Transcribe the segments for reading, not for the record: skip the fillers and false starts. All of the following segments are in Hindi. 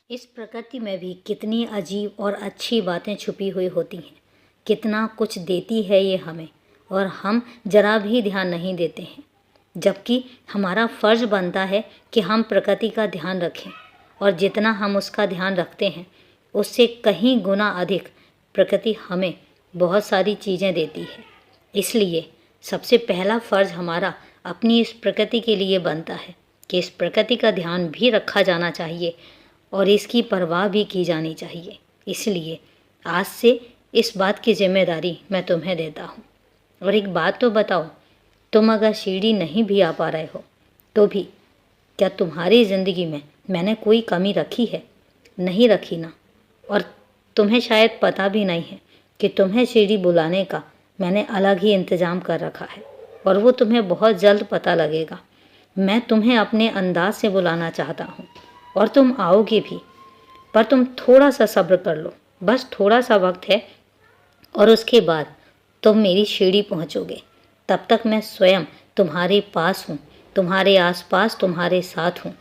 इस प्रकृति में भी कितनी अजीब और अच्छी बातें छुपी हुई होती हैं। कितना कुछ देती है ये हमें और हम ज़रा भी ध्यान नहीं देते हैं, जबकि हमारा फ़र्ज़ बनता है कि हम प्रकृति का ध्यान रखें। और जितना हम उसका ध्यान रखते हैं उससे कहीं गुना अधिक प्रकृति हमें बहुत सारी चीज़ें देती है। इसलिए सबसे पहला फ़र्ज़ हमारा अपनी इस प्रकृति के लिए बनता है कि इस प्रकृति का ध्यान भी रखा जाना चाहिए और इसकी परवाह भी की जानी चाहिए। इसलिए आज से इस बात की जिम्मेदारी मैं तुम्हें देता हूँ। और एक बात तो बताओ, तुम अगर शिरडी नहीं भी आ पा रहे हो तो भी क्या तुम्हारी ज़िंदगी में मैंने कोई कमी रखी है? नहीं रखी ना। और तुम्हें शायद पता भी नहीं है कि तुम्हें शिरडी बुलाने का मैंने अलग ही इंतज़ाम कर रखा है और वो तुम्हें बहुत जल्द पता लगेगा। मैं तुम्हें अपने अंदाज से बुलाना चाहता हूँ और तुम आओगे भी, पर तुम थोड़ा सा सब्र कर लो। बस थोड़ा सा वक्त है और उसके बाद तुम मेरी शिरडी पहुँचोगे। तब तक मैं स्वयं तुम्हारे पास हूँ, तुम्हारे आसपास, तुम्हारे साथ हूँ।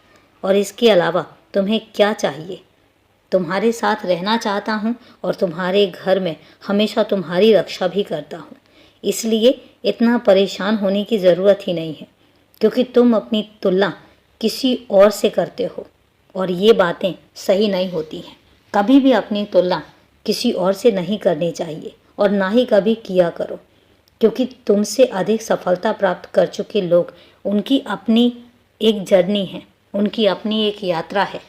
और इसके अलावा तुम्हें क्या चाहिए? तुम्हारे साथ रहना चाहता हूँ और तुम्हारे घर में हमेशा तुम्हारी रक्षा भी करता हूँ। इसलिए इतना परेशान होने की ज़रूरत ही नहीं है, क्योंकि तुम अपनी तुलना किसी और से करते हो और ये बातें सही नहीं होती हैं। कभी भी अपनी तुलना किसी और से नहीं करनी चाहिए और ना ही कभी किया करो, क्योंकि तुमसे अधिक सफलता प्राप्त कर चुके लोग, उनकी अपनी एक जर्नी है, उनकी अपनी एक यात्रा है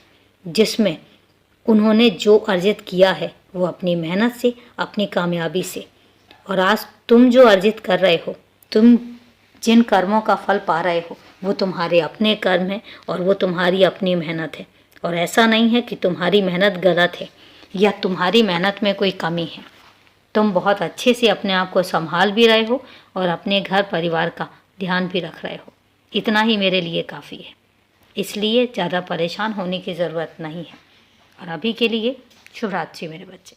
जिसमें उन्होंने जो अर्जित किया है वो अपनी मेहनत से, अपनी कामयाबी से। और आज तुम जो अर्जित कर रहे हो, तुम जिन कर्मों का फल पा रहे हो, वो तुम्हारे अपने कर्म हैं और वो तुम्हारी अपनी मेहनत है। और ऐसा नहीं है कि तुम्हारी मेहनत गलत है या तुम्हारी मेहनत में कोई कमी है। तुम बहुत अच्छे से अपने आप को संभाल भी रहे हो और अपने घर परिवार का ध्यान भी रख रहे हो। इतना ही मेरे लिए काफ़ी है। इसलिए ज़्यादा परेशान होने की ज़रूरत नहीं है। और अभी के लिए शुभ रात्रि मेरे बच्चे।